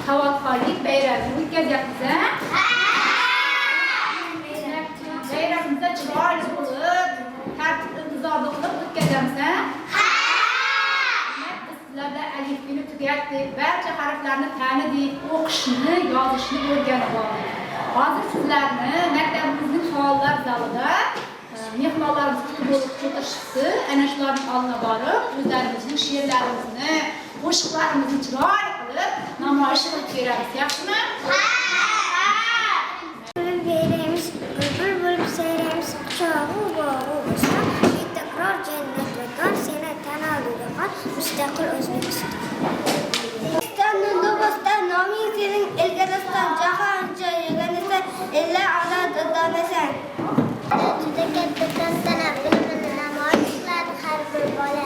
savodxonlik bayramini o'tkazyapmiz. Bayramimizda chiroyli bo'lib, tartib-intizomli qilib o'tkazamiz. Sizlarda alifbeni tugatdik, barcha harflarni tanidik, o'qishni, yozishni o'rganib oldik. Hozir sizlarni maktabimizning faollar zalida mehmonlarimiz kutib o'tirishibdi. Ana shularning oldiga borib, o'zlarimizning she'rlarimizni, qo'shiqlarimizni chiroyli qilib namoyish qilib beramiz. Yaxshimi? Beramiz, bo'lib sayramiz, quchog'i bog'i bo'lsa, takror jannat vakon, seni tanalida qol, mustaqil O'zbekiston. O'zbekiston noming sening elga jahon joyiganisa, ella odam donasan. Juda katta tantana bilimini namoyish qiladi har bir bola.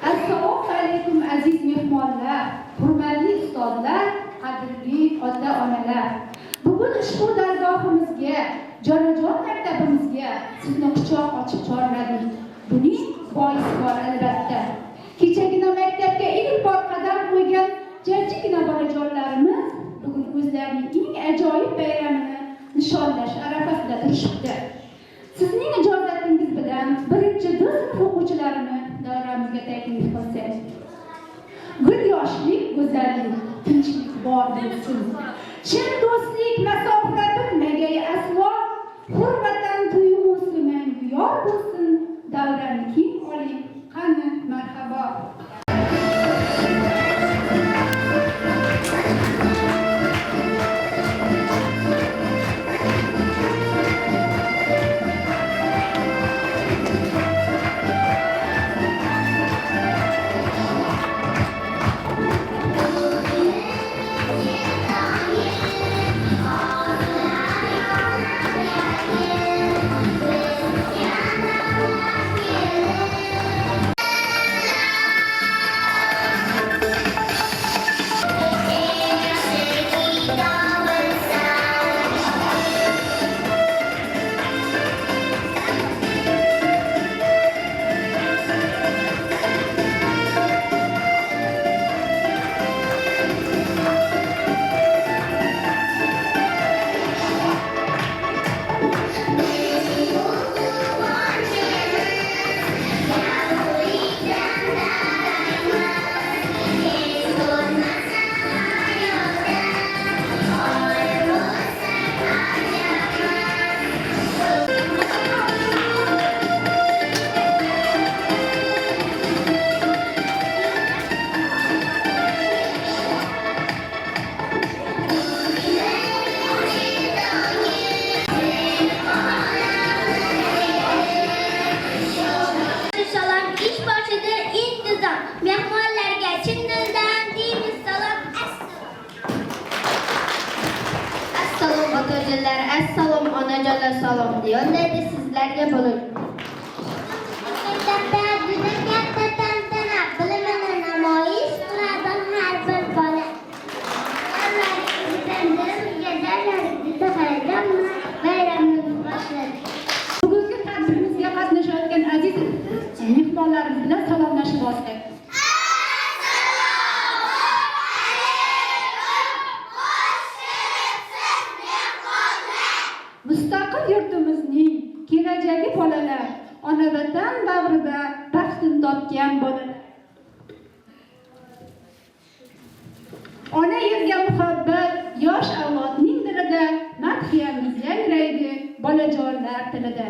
Assalomu alaykum aziz mehmonlar, hurmatli ustozlar, qadrli ota-onalar. Bugun ushbu dargohimizga, Jonajon maktabimizga sizni quchoq ochib chorladik. Buning boisi bor albatta. Kechagina maktabga ilk bor qadam qo'ygan jajjigina bolajonlarimiz bugun o'zlarining eng ajoyib bayramini nishonlash arafasida turishibdi. Sizning ijozatingiz bilan birinchi sinf o'quvchilarini davramizga taklif qilsak. Gul yoshlik, go'zallik, tinchlik bor bo'lsin. Chin do'stlik, masofa bilmagay asvo, hurmatan tuyg'usi mangu yor bo'lsin. Davrani keng oling, qani marhabo. Assalom onajonar salom yo'llaydi sizlarga bo'lib. Maktabda juda katta tantana bilimini namoyish qiladi har bir bola. Bugungi tadbirimizga qatnashayotgan aziz mehmonlarimiz bilan salomlashib olsak. Mustaqil yurtimizning kelajagi bolalar, ona vatan bag'rida baxtini topgan bolalar. Ona yerga muhabbat yosh avlodning dilida, madhiyamiz yangraydi bolajonlar tilida.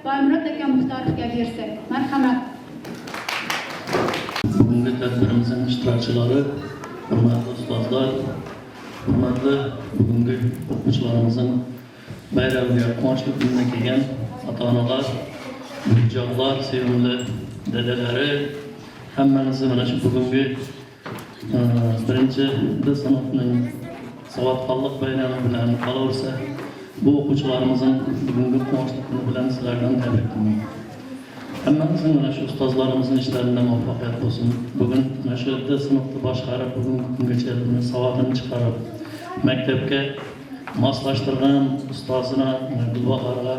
Baymurat aka Muxtorovga bersak. Marhamat. Bugungi tadbirimizning ishtirokchilari, hurmatli ustozlar, hurmatli bugungi o'quvchilarimizning bayramiga quvonchli kunga kelgan ota-onalar, buvijonlar, sevimli dadalari, hammangizni mana shu bugungi birinchi D sinfning savodxonlik bayrami bilan qolaversa, bu o'quvchilarimizning bugungi quvonchli kuni bilan sizlardan tabriklayman. Hammamizning mana shu ustozlarimizning ishlarida muvaffaqiyat bo'lsin. Bugun mana shu D sinfni boshqarib, bugungi kungacha savodini chiqarib, maktabga moslashtirgan ustozina Gulbaharga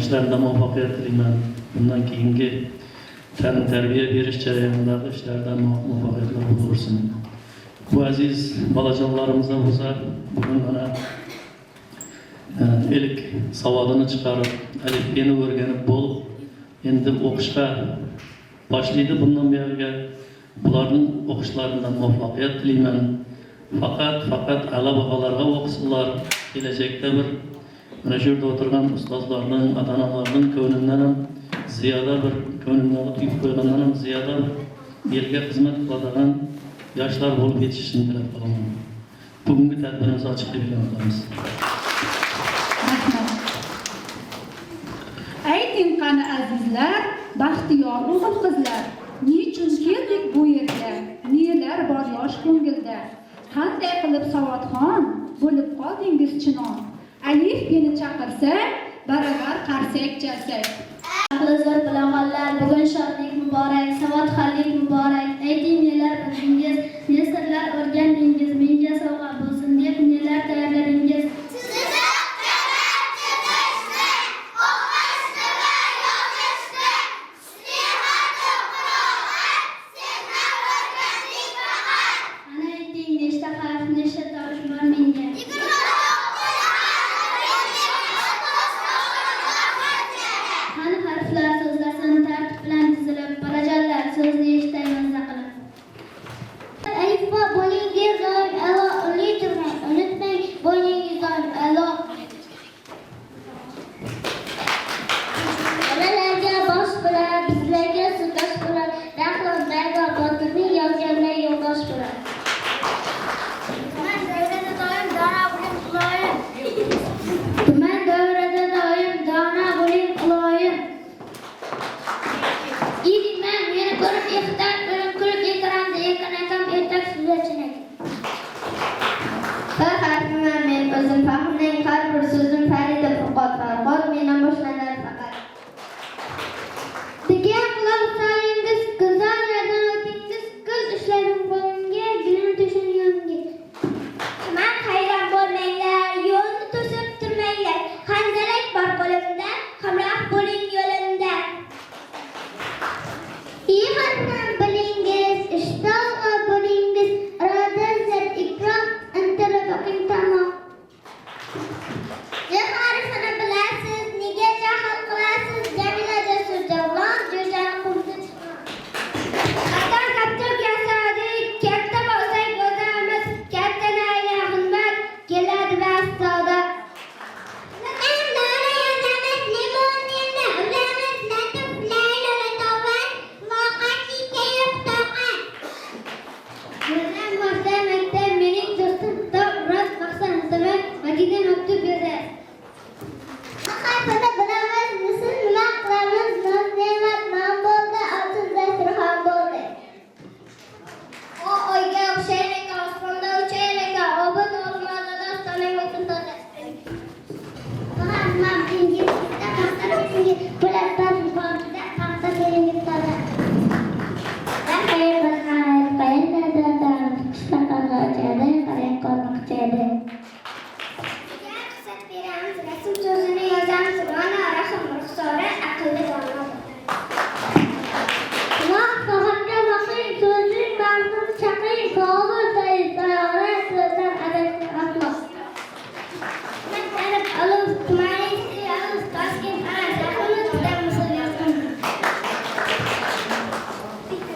ishlarida muvaffaqiyat tilayman. Bundan keyingi ta'lim tarbiya berish jarayonidagi ishlarda muvaffaqiyatlar bo'lsin. Bu aziz bolajonlarimizdan bo'lsa, bugun mana ilk savodini chiqarib, alifbeni o'rganib bo'lib, endi o'qishga boshlaydi. Bundan buyog'iga bularning o'qishlaridan muvaffaqiyat tilayman. Faqat a'lo baholarga o'qisinlar. Kelajakda bir mana shu yerda o'tirgan ustozlarning, ota-onalarning ko'nglidan ham ziyoda bir ko'ngilni tuyib qo'ygandan ham ziyoda elga xizmat qiladigan yoshlar bo'lib yetishishini tilab qolaman. Bugungi tadbirimizni ochiq deb e'lon qilamiz. Ayting qani azizlar, baxtiyor o'g'il qizlar, nechun keldik bu yerga, nelar bor yosh ko'ngilda, qanday qilib savodxon bo'lib qoldingiz chinon, alif beni chaqirsa, baravar qarsak chalsak. Aqlizlar bilag'onlar, bugun shodlik muborak, savodxonlik muborak. Ayting nelar bildingiz, ne sirlar o'rgandingiz, menga sovg'a bo'lsin deb nelar tayyorladingiz. Ana ayting nechta harf, nechta tovush bor menga. Qani harflar, so'zlar soni tartib bilan tizilib, bolajonlar so'zni eshitay maza qilib. Alifbo bo'lingiz doim alo, unutmang bo'yningiz doim alo. Bolalarga bosh bo'lar, bizlarga sirdosh bo'lar, Rahmon Dargo Botirning yozganlar yo'ldosh bo'lar. Tuman davrada doim dona bo'ling iloyim. Idimman meni ko'rib ehtan bo'lib kulib ekranda ekanakam ertak sizga chinak. Bir harfiman men o'zim, fahmlang har bir so'zim farida furqat farqot mendan boshlanar faqat. Degan quloq solingiz, go'zal yerdan o'tingiz, ko'z ishlarim qo'limga, gulni to'shin yonimga. Tuman hayron bo'lmanglar, yo'lni to'sib turmanglar, handalak bor qo'limda, hamroh bo'ling yo'limda. Yig'indan bilingiz, ishtoqli bo'lingiz, iroda zat ikrom, intilib o'qing tamom. Harfini bilasiz, nega jahl qilasiz, Jamila jasur javlon, jo'jani qurdi chiqon. Qattan qattiq yasadik, katta bo'lsak o'zamiz, katta nayla himmat, keladi bas saodat. Madina maktub yozar. Harfini bilamiz, misl nima qilamiz, noz ne'mat non bo'ldi, oltin dasturxon bo'ldi. O oyga o'xshayar ekan, osmonda uchayar ekan, obod olmazada ostoning o'tin toza. Hamma ingizda maqsadingiz, po'latdan yuqorida paxta teringiz toza. Qayerda qishloqqa ochadi, qarang qormoqchadi. Resim so'zini yozamiz, mana rahm ruxsora aqlli dono. Quloq so'g'atga boqing, so'zning ma'noni chaqing, sog'ib sayyorlar so'zdan adashib atmoq. Tanib olib, tumaning siyosiz Toshkent ana jahonni tutam misl yozdim.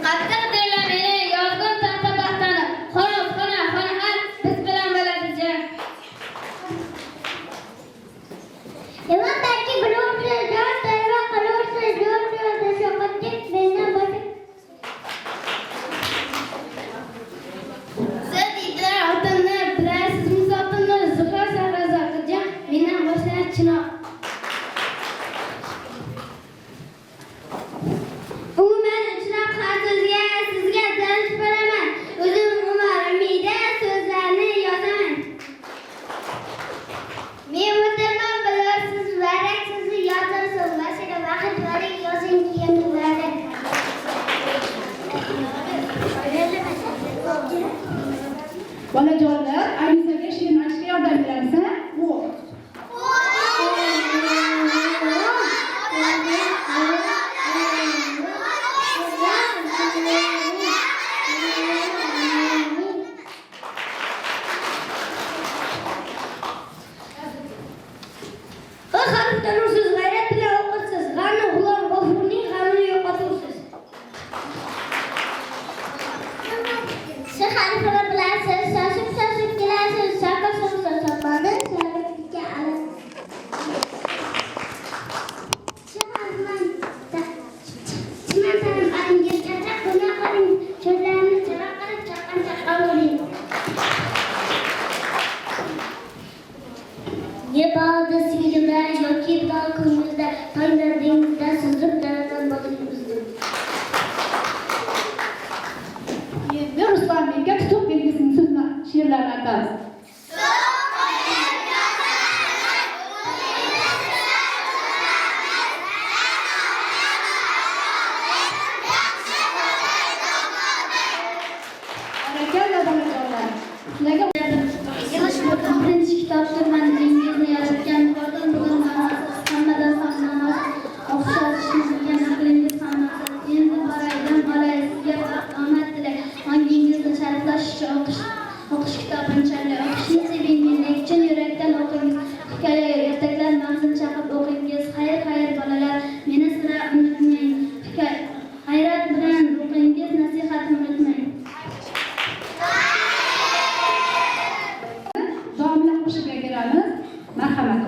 Qattiq deylar meni yozg'in taxta paxtani, xona ham biz bilan bo'ladi. Yomon balki bilursiz, jon tarva qilursiz, yo'l shoqatdek mendan boshqa. Siz deydilar otinni, bilasizmi sotinni, Zuhra Sarrazaqija mendan boshlar chinoq. Umuman uchrab har so'zga sizga dalish beraman. O'zim umarmida so'zlarni yozaman. Men o'tirman bilasiz, varak sizni yozasiz, masala vaqt varak yozing kiyimlarda. Bolajonlar, Alisaga she'rni aytishga yordam berarsa, bu Tanursiz, g'ayrat bilan o'qirsiz, g'amni G'ulom G'ofurning g'amini yo'qotursiz. Siz harfini bilasiz, shoshib kelasiz, shaqir sotmadi, sharbatga alasiz. Chimantarim aringiz katta, buni qiling, cho'llarni chiroq qilib, chaqqan bo'ling. Ne bağda singilde, yoki dağ ko'ngilda, tonglar dengizda suzib daradan bo'lib uzdim. Endi Ruslan menga tutuq belgisini so'zma she'rlarni aytamiz. Barakalla bolajonlar. Sizlarga birinchi kitobdir manzilingizni yaratgan Xudodan bugun hammadan saqlamas o'xshatishni bilgan aqlingiz hammasi endi boraydam olay sizga omad tilay ongingizni sharaflash o'qish kitobini chalay o'qishni seving menlik uchun yurakdan o'qingiz hikoya ertaklar mag'zin chaqib o'qingiz xayr bolalar meni sira unutmang g'ayrat bilan o'qingiz nasihatimni unutmang. domla qo'shib beramiz. Marhamat.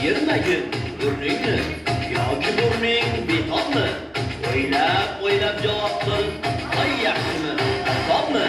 Yirmagin burningni yoki burning betobmi? O'ylab javob qil. Ay yaxshimi, topmi?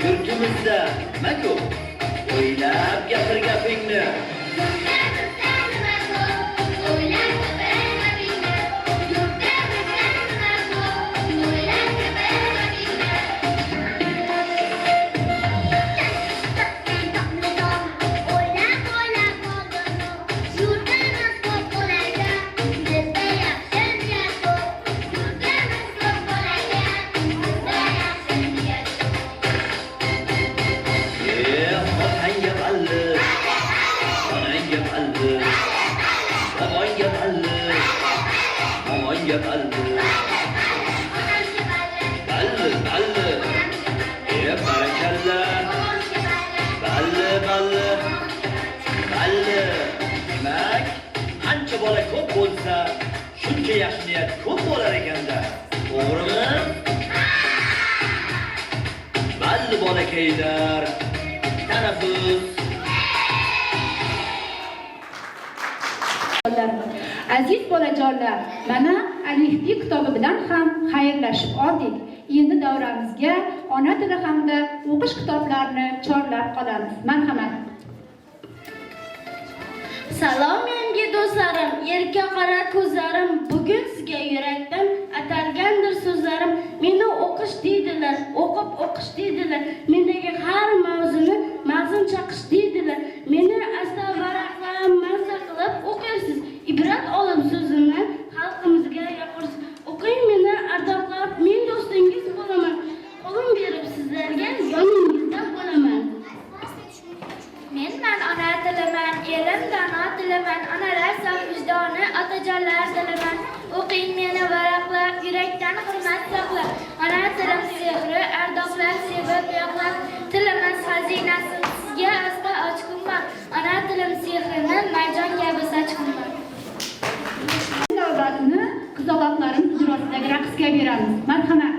Yurtimizda nima ko'p? O'ylab gapir gapingni. Demak, qancha bola ko'p bo'lsa, shuncha yaxshi niyat ko'p bo'lar ekanda. To'g'rimi? Balli bolakaylar, tanaffus. Aziz bolajonlar, mana Alifbi kitobi bilan ham xayrlashib oldik. Endi davramizga ona tili hamda o'qish kitoblarini chorlab qolamiz. Marhamat. Salom yangi do'stlarim, yerga qara ko'zlarim, bugun sizga yurakdan atalgandir so'zlarim. Meni o'qish deydilar, o'qish deydilar. Mendagi har mavzuni mazmun chaqish deydilar. Meni asta varaqlab, mazza qilib o'qiysiz. Ibrat olib so'zimni xalqimizga yoqirsiz. O'qing meni ardoqlab, men do'stingiz bo'laman. Qo'lim berib sizlarga yoningizda bo'laman. Men ona tiliman, elim dono tiliman, onalar sof vijdoni, otajonlar tiliman. O'qing meni varaqlab, yurakdan hurmat saqlab. Ona tilim sehri, ardoqlar sevib yoqlab. Tilimiz xazinasi sizga asta ochkunman. Ona tilim sehrini marjon kabi sochkunman. Navbatni qizaloqlarimiz ijrosidagi raqsga beramiz. Marhamat.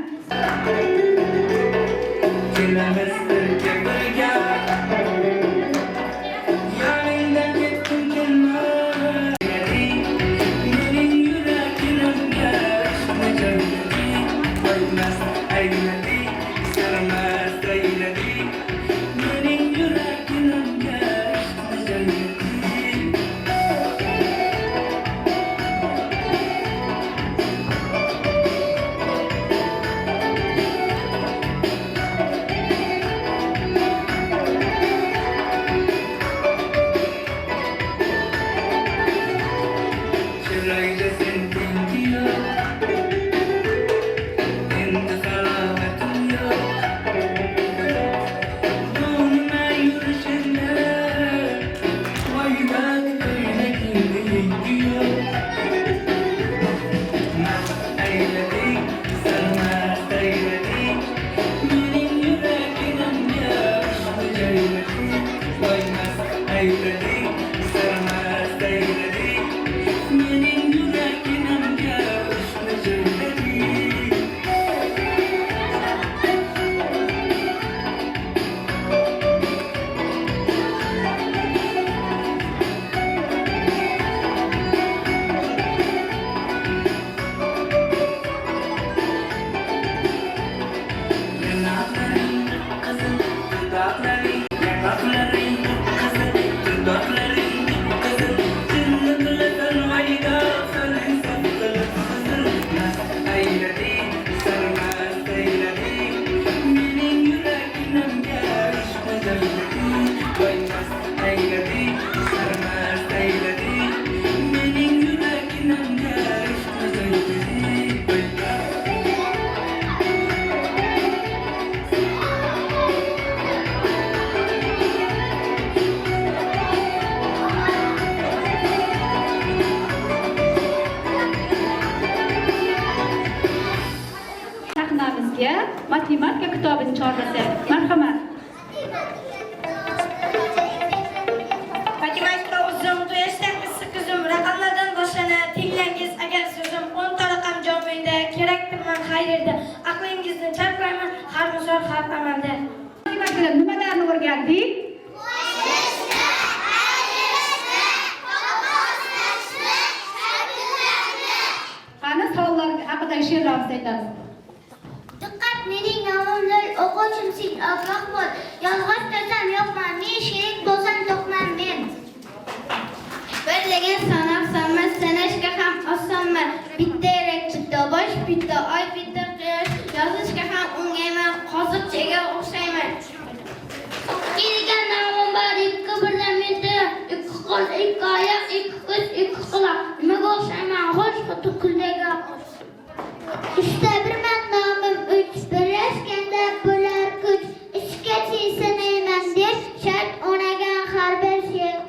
Matematika kitobini chorlasak. Marhamat. Matematika uzun, to'yashdan qizim, raqamlardan boshlanadi. Tinglangiz agar so'zim 10 ta raqam javobingda kerakdirman xayrida. Aqlingizni charqlayman, har misol har amalda. Matematikada nimalarni o'rgandik? Qani savollar haqidagi she'rlarni aytamiz. Diqqat, mening nomim Lol, o'quvchim sen ogoh bo'l. Yolg'iz desam yo'qman, men sherik bo'lsam to'qman men. Bir degan sanoq sanmas, sanashga ham osonman. Bitta yurak, bitta bosh, bitta oy, bitta quyosh. Yozishga ham o'ngayman, qoziqchaga o'xshayman. Ikki degan nomim bor, ikki birdan menda, ikki qo'l, ikki oyoq, ikki ko'z, ikki quloq. Nimaga o'xshayman? Xo'sh, xuddi kuldagi oqqush. Uchta birman nomim uch, birlashganda bo'lar kuch. Ishga sinayman deb shart o'nagan har bir she'r.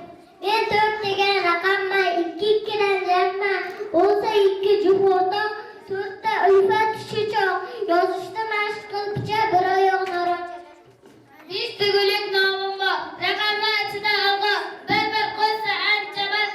Men 4 degan raqamman, 2 nazarman. Bo'lsa 2 juhota, 4 ta ulfat shuchoq. Yozishda mashq qilibcha bir oyoq narocha. 5 tugulik nomim bor, raqamlar ichida olg'a. Bir qo'ysa ancha bor,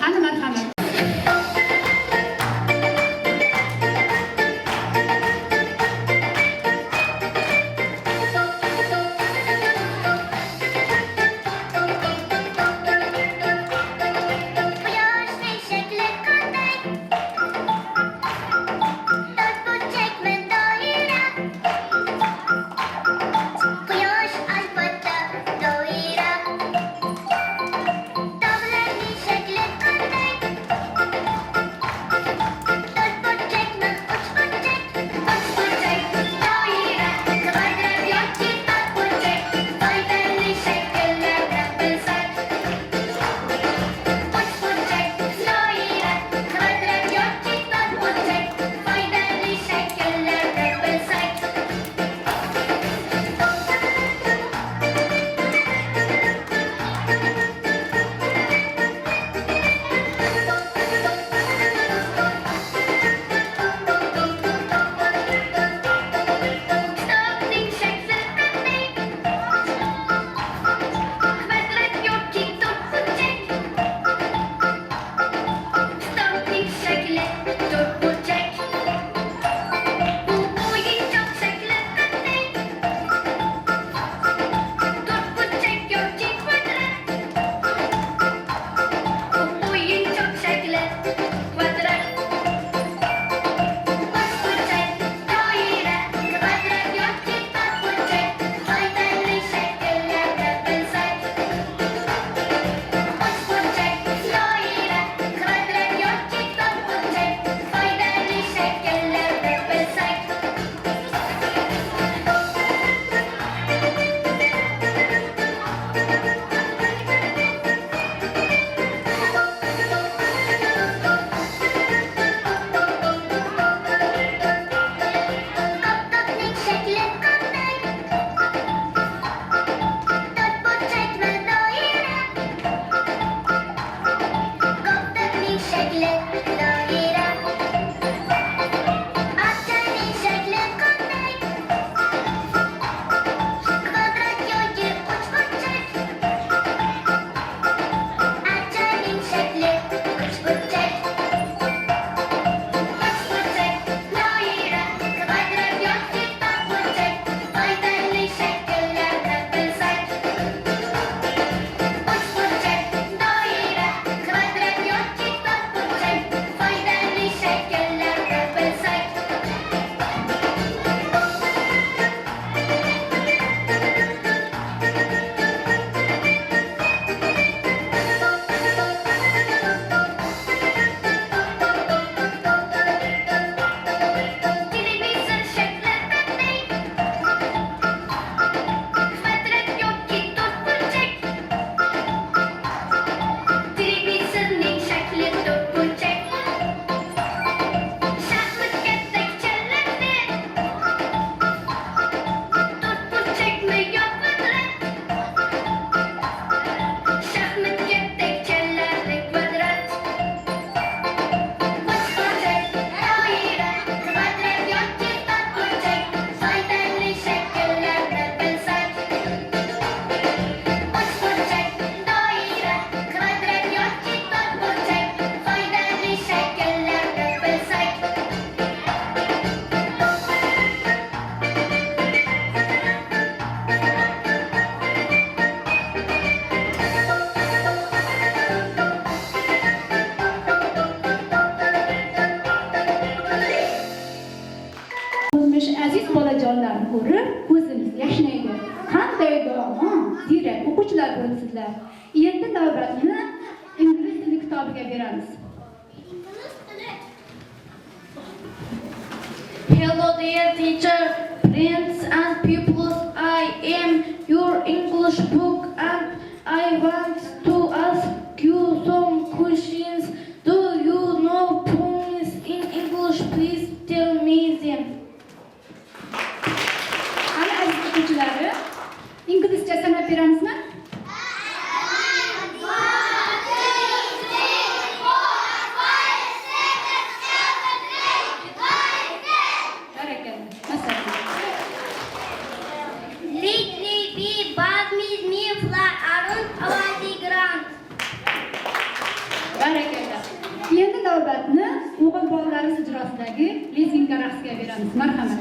Hemen. Quyosh shakli qanday? To'rtburchakmi doira? Quyosh albatta doira. Tog'larning shakli qanday? To'rtburchakmi uchburchak? Uchburchak doira. Kvadrat yoki to'rtburchak? Foydali shakllarni bilsak. Uchburchak doira. Kvadrat yoki to'rtburchak? Foydali shakllarni bilsak. Kitobning shakli qanday? Kvadrat yoki to'rtburchak? Kitobning shakli to'rtburchak. Bu o'yinchoq shakli qanday? To'rtburchak yoki kvadrat? Bu o'yinchoq shakli kvadrat. Uchburchak doira. Kvadrat yoki to'rtburchak? Foydali shakllarni bilsak. Uchburchak doira. Kvadrat yoki to'rtburchak? Foydali shakllarni bilsak. Koptokning shakli qanday? To'rtburchakmi doira? Koptokning shakli doira. Archaning shakli qanday? Kvadrat yoki uchburchak? Archaning shakli uchburchak. Uchburchak doira. Kvadrat yoki to'rtburchak? Foydali shakllarni bilsak. Uchburchak doira. Kvadrat yoki to'rtburchak? Foydali shakllarni bilsak. Televizor shakli qanday? Kvadrat yoki to'rtburchak? Televizorning shakli to'rtburchak. Shaxmat katakchalarni to'rtburchakmi yo kvadrat? Shaxmat katakchalarni kvadrat. Uchburchak doira. Kvadrat yoki to'rtburchak? Foydali shakllarni bilsak. Uchburchak doira. Kvadrat yoki to'rtburchak? Foydali shakllarni bilsak. O'zimiz aziz bolajonlarni ko'rib, ko'zimiz yashnaydi. Qanday dono, ziyrak o'quvchilar bo'libsizlar. Endi navbatni ingliz tili kitobiga beramiz. Hello dear teacher, friends and pupils. I am your English book and I want to ask you some questions. Do you know poems in English? Please tell me them. Ana aziz o'quvchilarim, inglizcha sanab beramizmi? Barakalla. Masalan. Little bee, bug me, fly around our navbatni o'g'il bolalarimiz ijrosidagi lezinka raqsiga beramiz. Marhamat.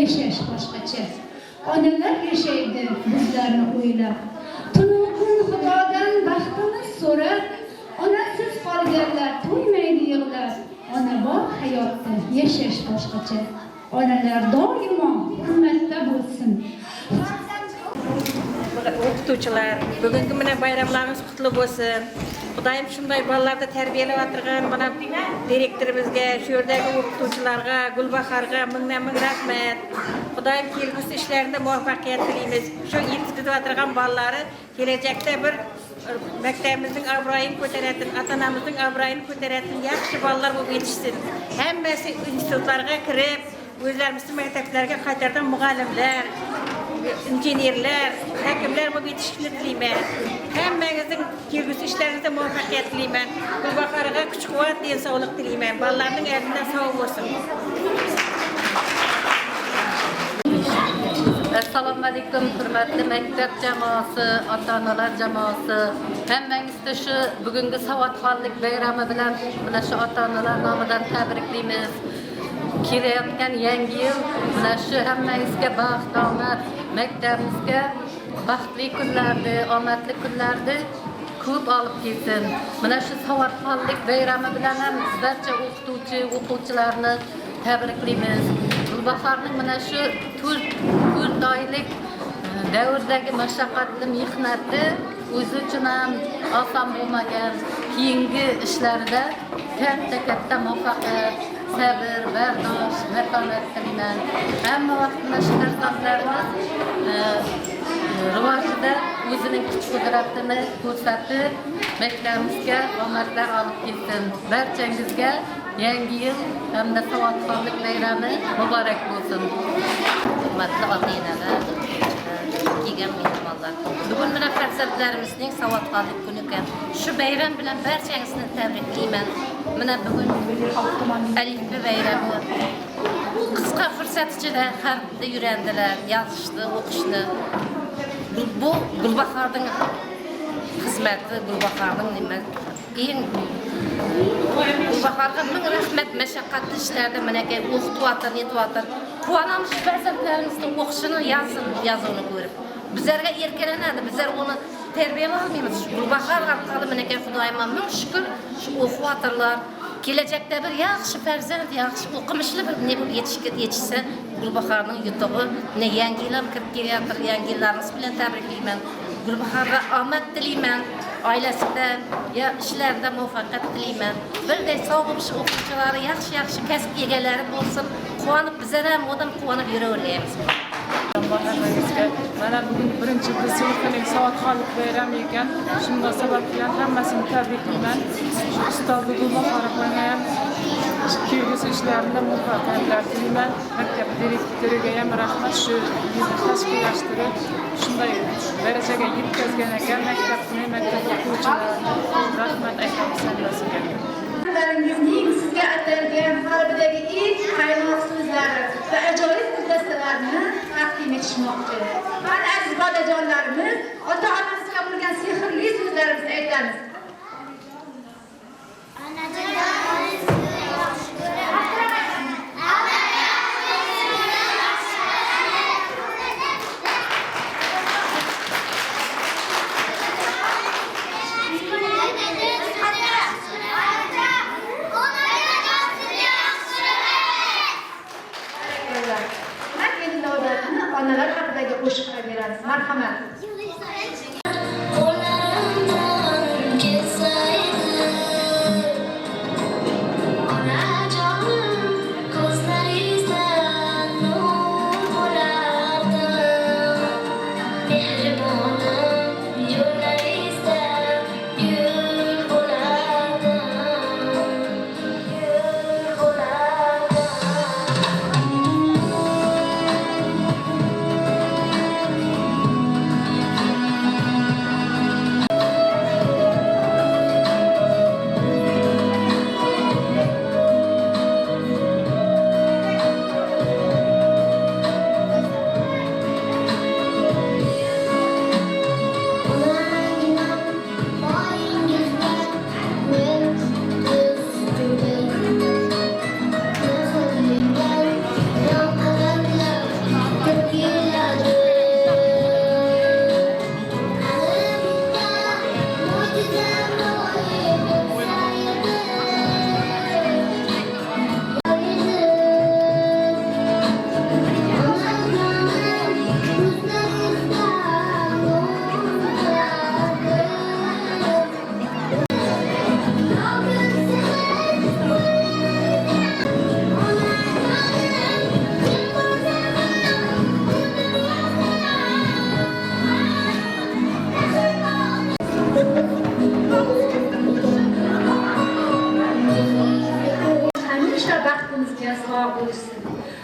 Yaşaş başqacha. Onalar yashaydi bizlarni o'ylab. Tunukun Xudodan baxtimiz so'rab, onasiz qolganlar to'ymaydi yig'lab. Ona bor hayotda yashash boshqacha. Onalar doimo hurmatda bo'lsin. O'qituvchilar, bugungi mana bayramlarimiz qutlug' bo'lsin. Xudoyim shunday bolalarni tarbiyalab o'tirgan mana direktorimizga, shu yerdagi o'qituvchilarga, Gulbaharga ming rahmat. Xudoyim kelgusi ishlarida muvaffaqiyat tilaymiz. Shu yetishtirib o'tirgan bolalarni kelajakda bir maktabimizning obro'yini ko'taradi, ota-onamizning obro'yini ko'taradi, yaxshi bolalar bo'lib yetishsin. Hammasi institutlarga kirib, o'zlarimizning maktablarga qaytardan muallimlar, injenerlar, hakimlar bo'lib yetishishni tilayman. Hammangizning kelgusi ishlaringizda muvaffaqiyat tilayman. Gulbaharga kuch-quvvat, sog'lik tilayman. Bolalarning elidan sog' bo'lsin. Assalomu alaykum hurmatli maktab jamoasi, ota-onalar jamoasi. Hammangizga shu bugungi savodxonlik bayrami bilan mana shu ota-onalar nomidan tabriklaymiz. Kelayotgan yangi yil mana shu hammangizga baxt, omad, maktabimizga baxtli kunlarni, omadli kunlarni ko'p olib kelsin. Mana shu savodxonlik bayrami bilan ham barcha o'quvchilarni tabriklaymiz. Gulbaharning mana shu 4 oylik davrdagi mashaqqatli mehnati o'zi uchun ham oson bo'lmagan. Keyingi ishlarida katta muvaffaqiyat, sabr, bardosh, matonat tilayman. Hamma vaqt mana shu farzandlarimiz rivojida o'zining kuch-qudratini ko'rsatib, maktabimizga omadlar olib kelsin. Barchangizga yangi yil hamda savodxonlik bayrami muborak bo'lsin. Hurmatli ota-onalar, Bugün mene farzandlarimizning savodxonlik kuni ekan. Shu bayram bilan barchangizni tabriklayman. Mana bugün Alifbe bayrami. Qisqa fursat ichida harfda yuradilar, yozishni, o'qishni. Bu Gulbaharning xizmati, Gulbaharning nima? Eng Gulbaharga ming rahmat, mashaqqatli ishlarda menga o'qityapti, netyapti. Quvonamiz farzandlarimizning o'qishini, yozuvini ko'rib. Bizlarga erkalanadi, bizlar uni tarbiyalay olmaymiz. Gulbahor orqali menga Xudoyim ming shukr, shu o'qiyotganlar kelajakda bir yaxshi farzand, yaxshi o'qimishli bir ne bo'lib yetishsa, Gulbahorning yutug'i, ne yangi yil ham kirib kelyapti, yangi yillarimiz bilan tabriklayman. Gulbahorga omad tilayman, oilasida, ishlarida muvaffaqiyat tilayman. Birday sog' bo'lish o'quvchilari yaxshi kasb egalari bo'lsin, quvonib bizlar ham odam quvonib yuraveramiz. Mana bugun birinchi sinfning savodxonlik bayrami ekan. Shu munosabat bilan hammasini tabriklayman. Ustozi Gulbaxorovga ham kelgusi ishlarida muvaffaqiyatlar tilayman. Maktab direktoriga ham rahmat, shu yilni tashkillashtirib shunday darajaga yetkazgan ekan maktabni, maktab o'quvchilarini rahmat aytamiz hammasiga. Sizlaringizning sizga atalgan qalbidagi eng qaynoq so'zlari va ajoyib guldastalarni taqdim etishmoqchi. Mana aziz bodajonlarimiz, ota-onamizga bo'lgan sehrli so'zlarimizni aytamiz. Onalar haqidagi qo'shiqlar beramiz. Marhamat.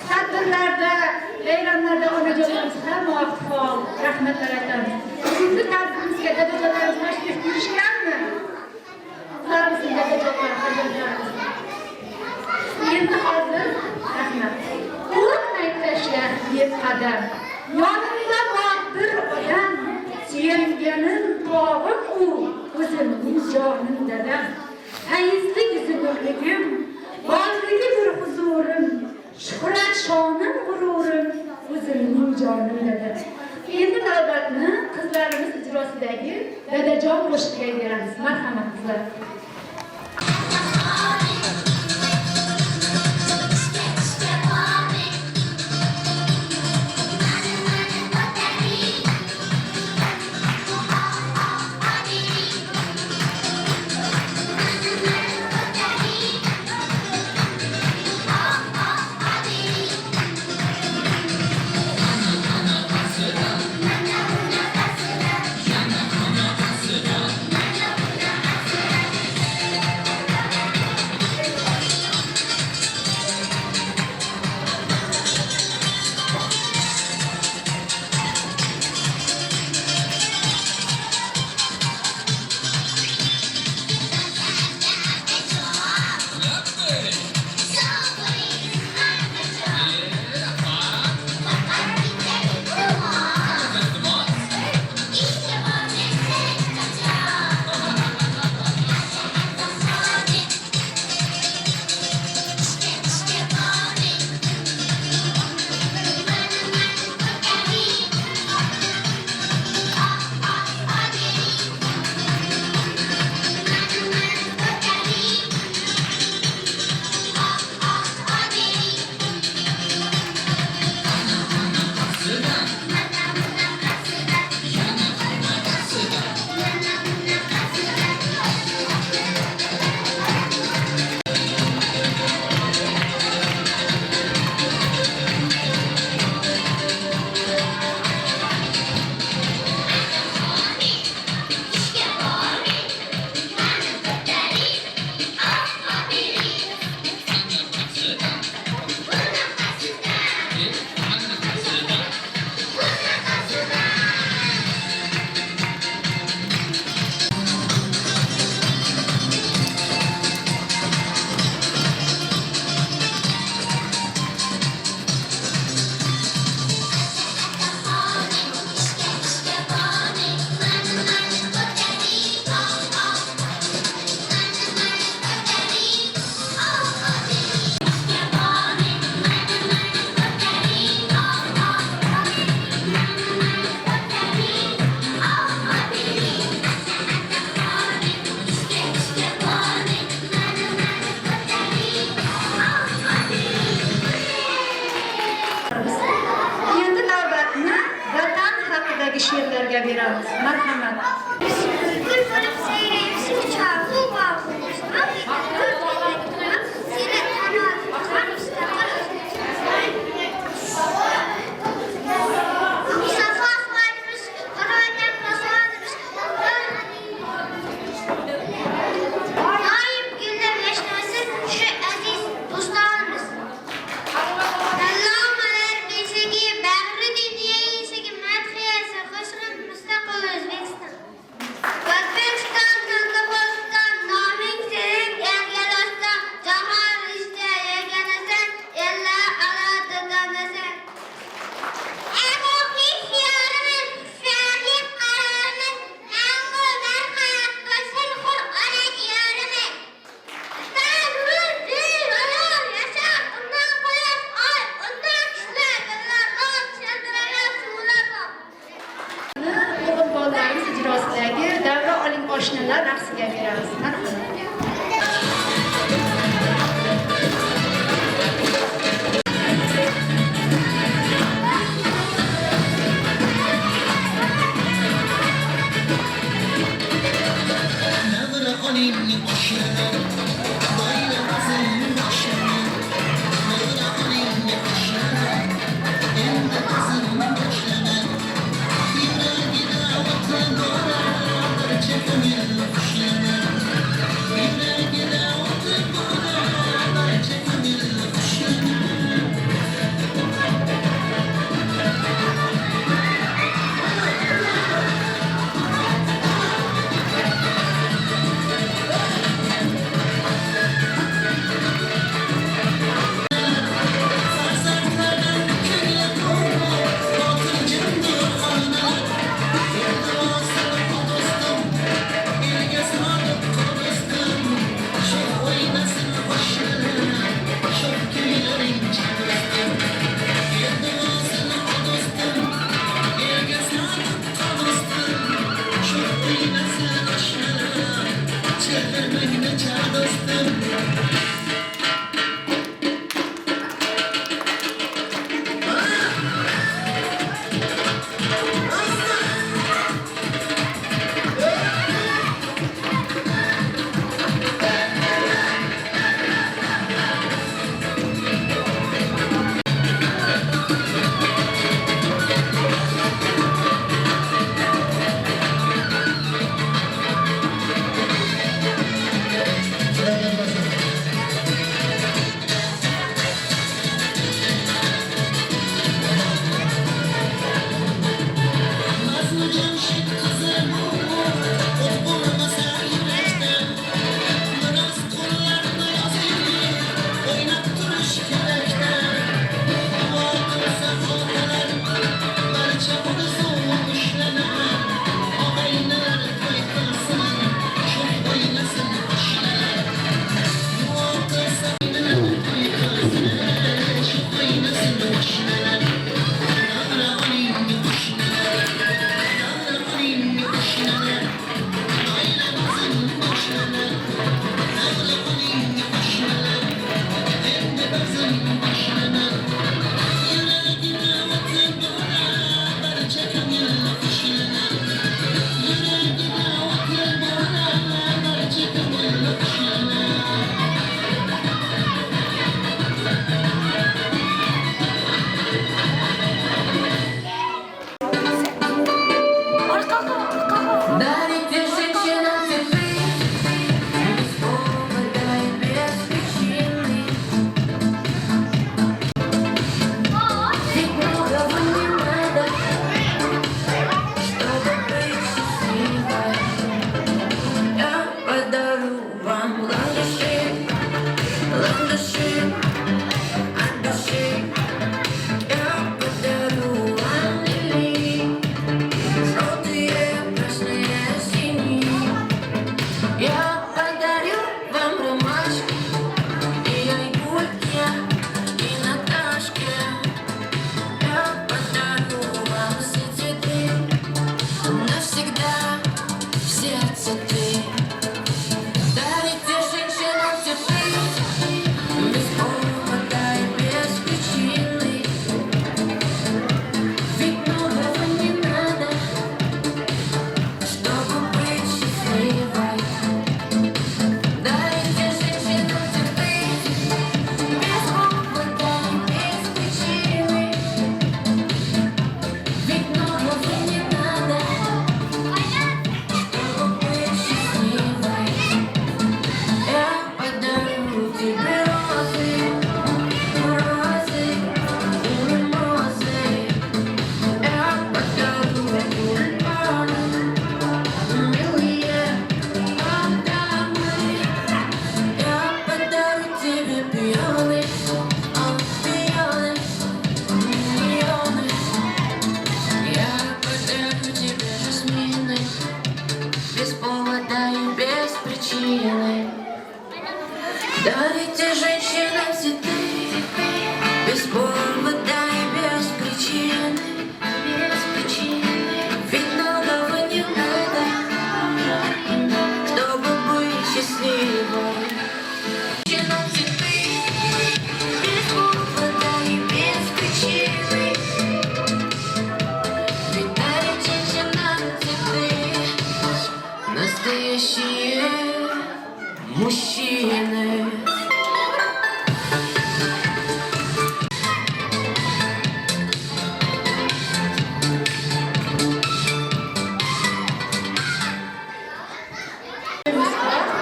Tadbirlarda, bayramlarda onajonlarimiz hamma faol rahmatlar aytamiz. Bugungi tadbirimizga dadajonlarimiz tashrif buyurishganmi? Ularimizni dadajonlar farzandlarimiz. Endi hozir rahmat. O'tmay tashlar yer qadam. Yonimda bor bir odam, suyganim tog'im u, o'zimning jonim dadam. Fayzli yuzimligim, borligi bir huzurim. Shuhrat shonim g'ururim, o'zimning jonim dadam. Endi navbatni qizlarimiz ijrosidagi dadajon qo'shiqqa beramiz. Marhamat qizlar. sizlerge şiirlerge beramiz. Merhamet. Bülbülüm seyreyim, çağırdı, bağlı. Seni tanıdım, Mustafa Ahmet'imiz, Karaden Kasan'ımız, daim günler yaşaması şu aziz dostlarımız. Allah'ım herkese ki bahri dünyayı ise ki madhiyası, husrun müstakil Özbekistan. Özbekistan, Kırgızistan, namin senin elgelastan, cahan işte yegenesen, elle aladıdan esen. Oğul bolalarımız icrasındagi davra oling oshnalar raqsiga beramiz. Marhamat. Дарите женщинам цветы без повода и без причины, ведь многого не надо, чтобы быть счастливой. Женщинам цветы без повода и без причины, ведь дарит женщинам цветы настоящие мужчины.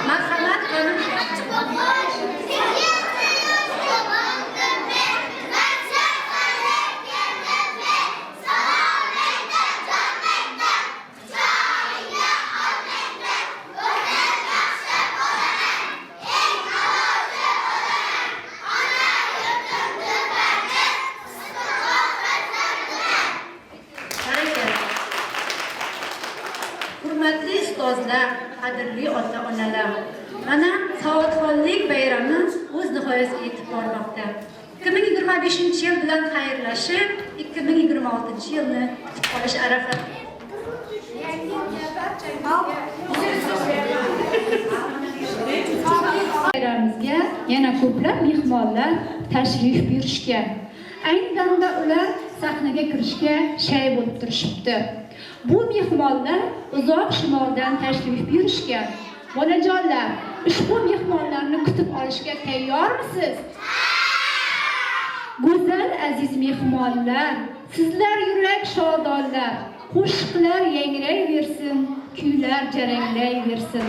Marhamat qilib hurmatli ustozlar, qadrli ota-onalar. Mana savodxonlik bayrami o'z nihoyasiga yetib bormoqda. 2025-yil bilan xayrlashib, 2026-yilni kutib qolish arafasida. Bayramimizga yana ko'plab mehmonlar tashrif buyurishgan. Ayni damda ular sahnaga kirishga shay bo'lib turishibdi. Bu mehmonlar uzoq shimoldan tashrif buyurishgan. Bolajonlar, ushbu mehmonlarni kutib olishga tayyormisiz? Go'zal aziz mehmonlar, sizlar yurak shodonlar, qo'shiqlar yangrayversin, kuylar jaranglayversin.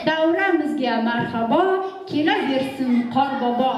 Davramizga marhabo, kelaversin Qorbobo.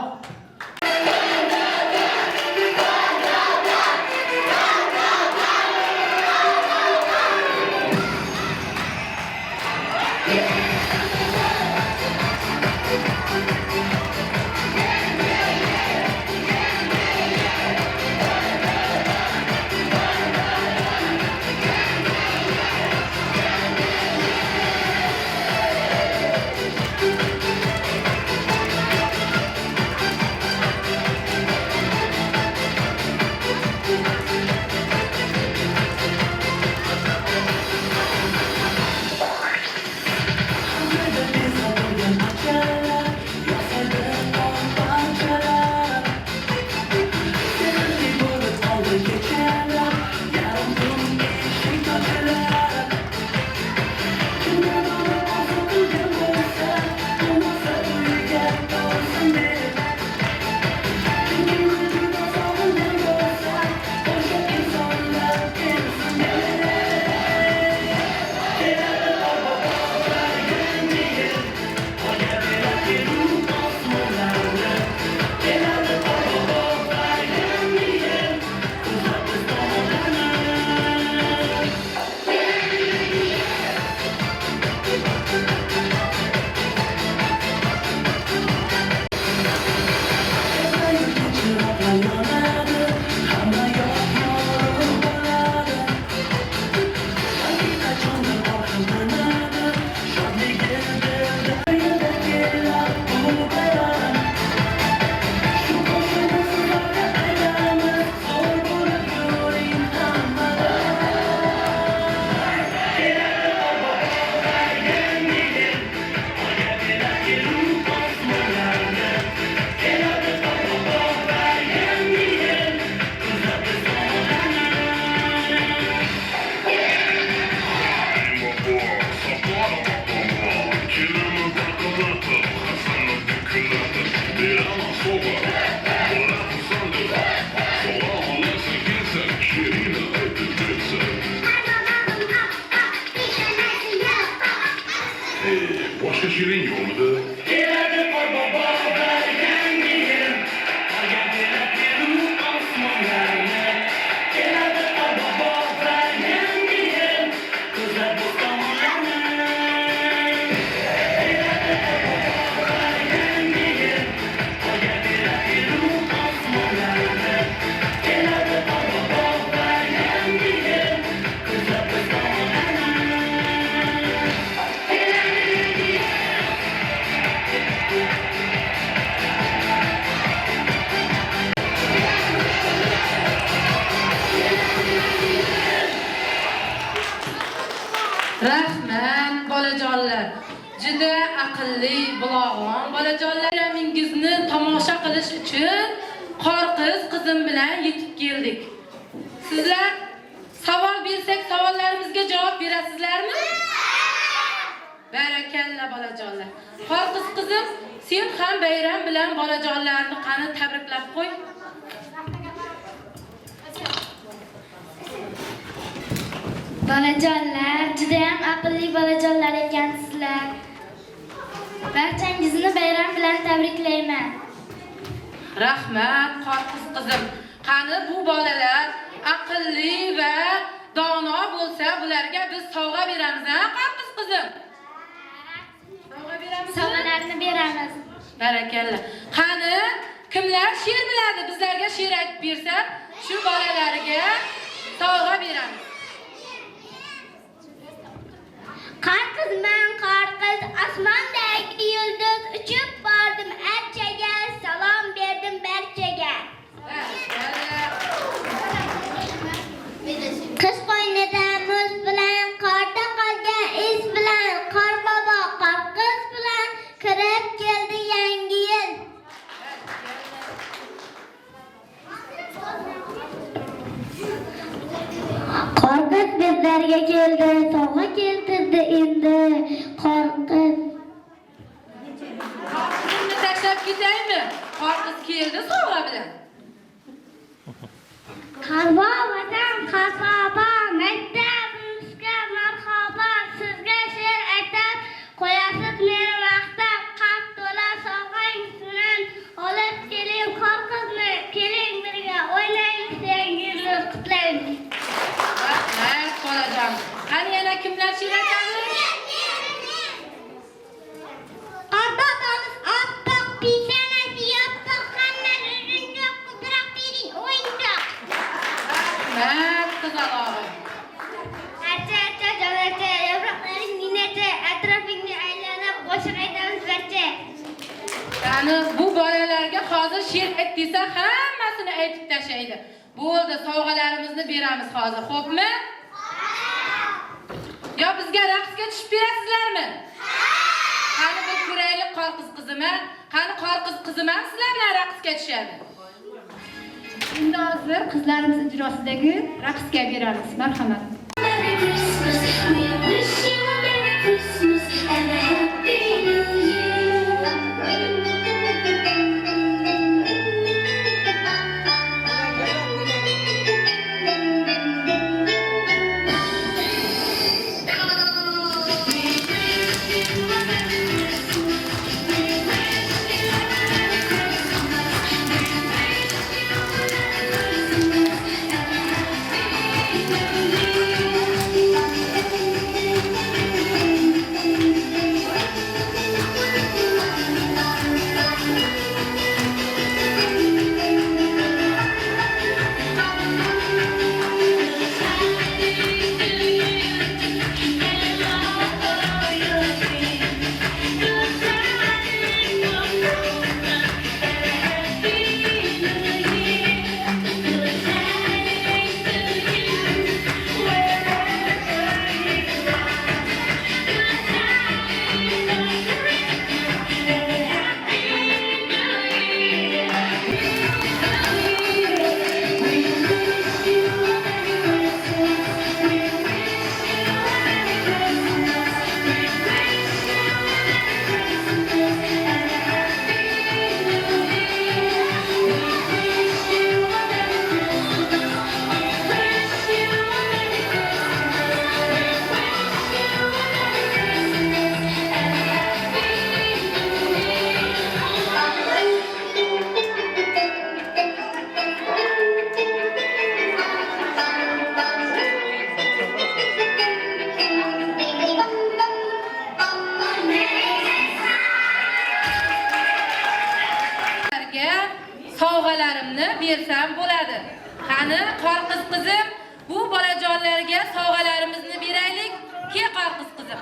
Başka şirin yoldu. Rahman bolajonlar. Juda aqlli, bulog'on bolajonlar. Bayramingizni tomosha qilish uchun Qorqiz qizim bilan yetib keldik. Sizlar savol bersak, savollarimizga javob berasizlarmi? Barakalla bolajonlar. Qorqiz qizim, sen ham bayram bilan bolajonlarni qani tabriklab qo'y. Bolajonlar, juda ham aqlli bolajonlar ekansizlar. Barchangizni bayram bilan tabriklayman. Rahmat, Qorqiz qizim. Qani bu bolalar aqlli va dono bo'lsa, bularga biz sovg'a beramiz, ha, Qorqiz qizim? Sovg'a beramiz. Sovg'alarni beramiz. Barakalla. Qani kimlar she'r biladi? Bizlarga she'r aytib bersa, shu bolalarga sovg'a beramiz. Qorqizman, qorqiz, osmondagi yulduz uchib bordim archaga, salom berdim barchaga. Qish qo'ynida muz bilan, qorda qolgan iz bilan, qorbobo qorqiz bilan kirib keldi yangi yil. Qorqiz bizlarga keldi, sovg'a keltirdi endi. Qorqiz. Qorqizni tashlab ketaymi? Qorqiz keldi sovg'a bilan. Qarbo vatan qasoba, maktabimizga marhaba, sizga she'r aytab qo'yasiz meni maqtab, qap to'la sovg'ang bilan olib keling Qorqizni, keling birga o'ynaymiz, yangi yilni qutlaymiz. Rahmat bolajon. Qani yana kimlar she'r aytadi? Qorbobomiz oppoq, peshonasi yopiq, hamma o'yinchoq, qudroq bering o'yinchoq. Rahmat qizalog'im. Archa javocha, yaproqlaring ninacha, atrofingni aylanib qo'shiq aytamiz barcha. Qani bu bolalarga hozir she'r ayt desa, hammasini aytib tashlaydi. Bo'ldi, sovg'alarimizni beramiz hozir, xo'pmi? Yo bizga raqsga tushib berasizlarmi? Qani biz ko'raylik Qorqiz qizimni. Qani Qorqiz qizim ham sizlar bilan raqsga tushadi. Endi hozir qizlarimiz ijrosidagi raqsga beramiz. Marhamat. Merry Christmas, we wish you a Merry Christmas and a Happy New Year. Sovg'alarimni bersam bo'ladi. Qani Qorqiz qizim, bu bolajonlarga sovg'alarimizni beraylik. Ke Qorqiz qizim.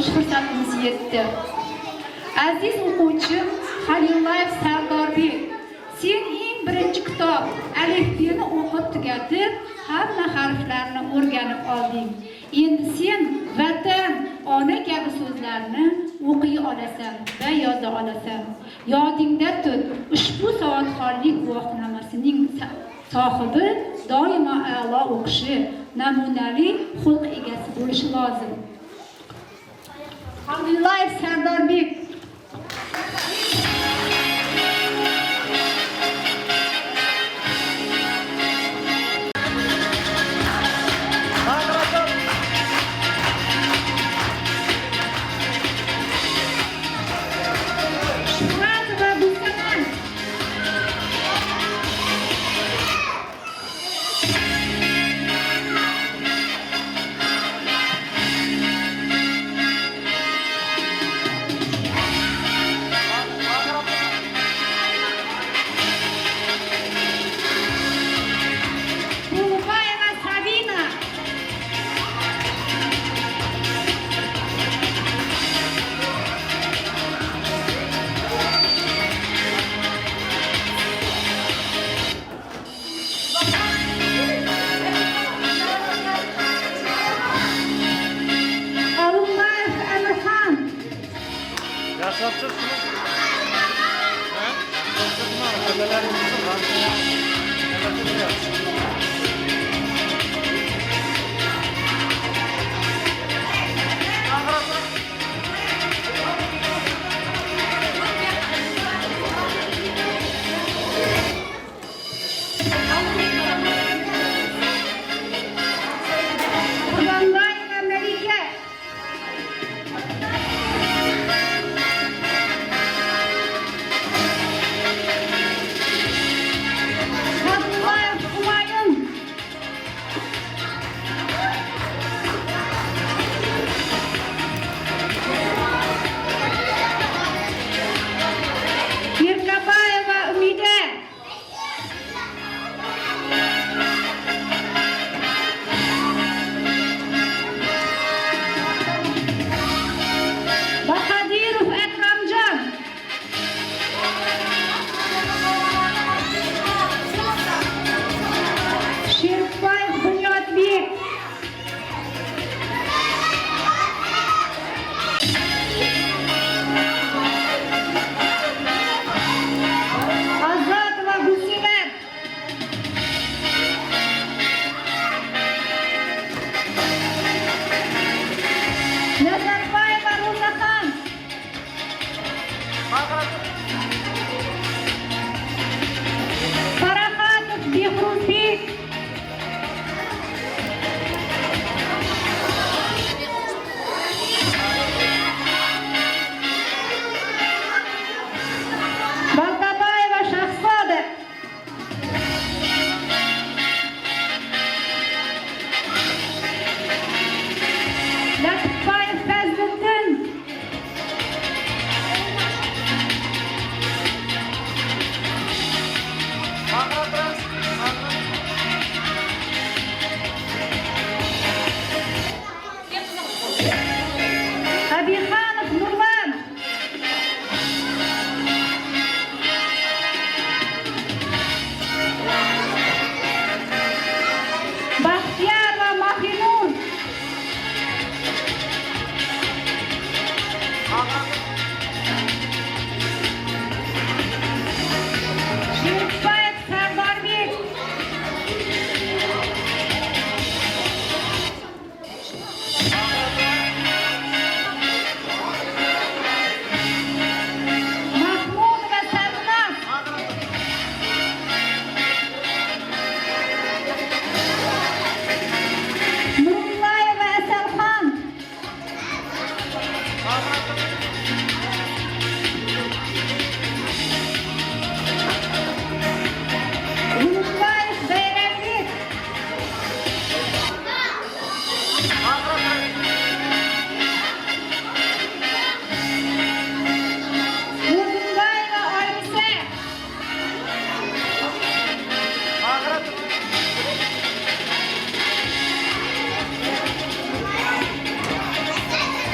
tanıştırış fırsatımız yetti. Aziz o'quvchim Xalillayev Sardorbek, sen eng birinchi kitob alifbeni o'qib tugatib, hamma harflarni o'rganib olding. Endi sen vatan, ona kabi so'zlarni o'qiy olasan va yoza olasan. Yodingda tut, ushbu savodxonlik guvohnomasining sohibi doimo a'lo o'qishi, namunali xulq egasi bo'lishi lozim. Xalillayev Sardorbek.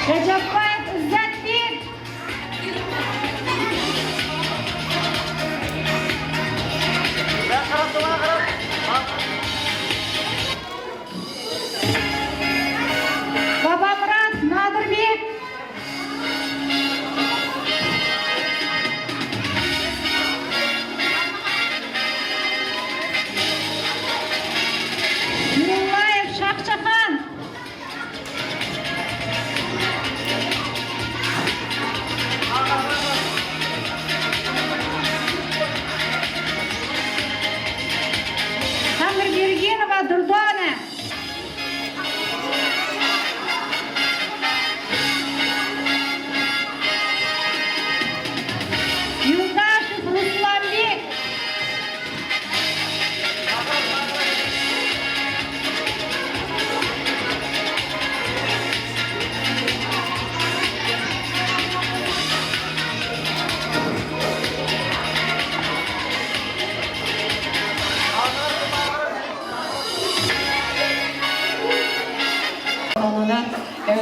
Recep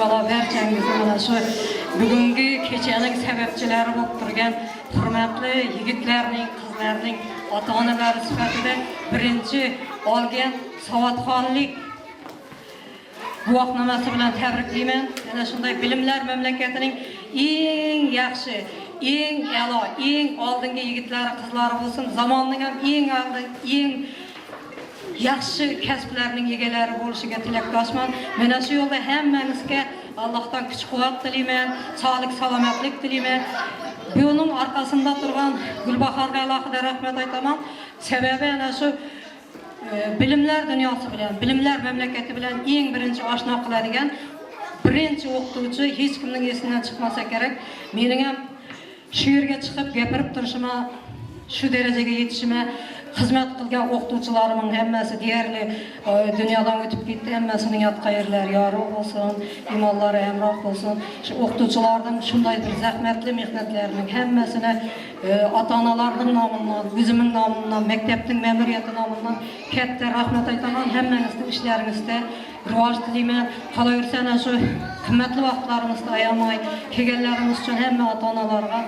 yola barchangizni mana shu bugungi kechaning sababchilari bo'lib turgan hurmatli yigitlarning, qizlarning ota-onalari sifatida birinchi olgan savodxonlik guvohnomasi bilan tabriklayman. Ana shunday bilimlar mamlakatining eng yaxshi, eng a'lo, eng oldingi yigitlari, qizlari bo'lsin, zamonning ham eng yaxshi kasblarning egalari bo'lishiga tilakdoshman. Mana shu yo'lda hammangizga Allohdan kuch-quvvat tilayman, sog'lik, salomatlik tilayman. Buning orqasida turgan Gulbaharga alohida rahmat aytaman. Sababi ana shu bilimlar dunyosi bilan, bilimlar mamlakati bilan eng birinchi oshno qiladigan birinchi o'qituvchi hech kimning esidan chiqmasa kerak. Mening ham shu yerga chiqib gapirib turishim, shu darajaga yetishim, xizmat qilgan o'qituvchilarimning hammasi deyarli dunyodan o'tib ketdi. Hammasining yot qayerlari yorug' bo'lsin, iymonlari hamroh bo'lsin. Shu o'qituvchilarning shunday bir zahmatli mehnatlarining hammasini ota-onalarning nomidan, o'zimning nomimdan, maktabning ma'muriyati nomidan katta rahmat aytaman. Hammangizning ishlaringizda rivoj tilayman. Qolaversa ana shu qimmatli vaqtlaringizni ayamay kelganlarimiz uchun hamma ota-onalarga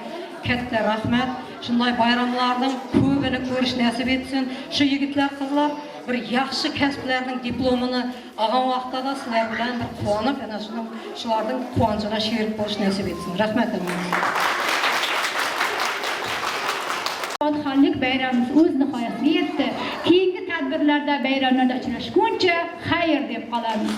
katta rahmat. Shunday bayramlarning ko'pini ko'rish nasib etsin. Shu yigitlar, qizlar bir yaxshi kasblarning diplomini olgan vaqtida sizlar bilan bir quvonib, ana shularning quvonchini sherik bo'lish nasib etsin. Rahmat. Savodxonlik bayramimiz o'z nihoyasiga yetdi. Keyingi tadbirlarda, bayramlarda uchrashguncha xayr deb qolamiz.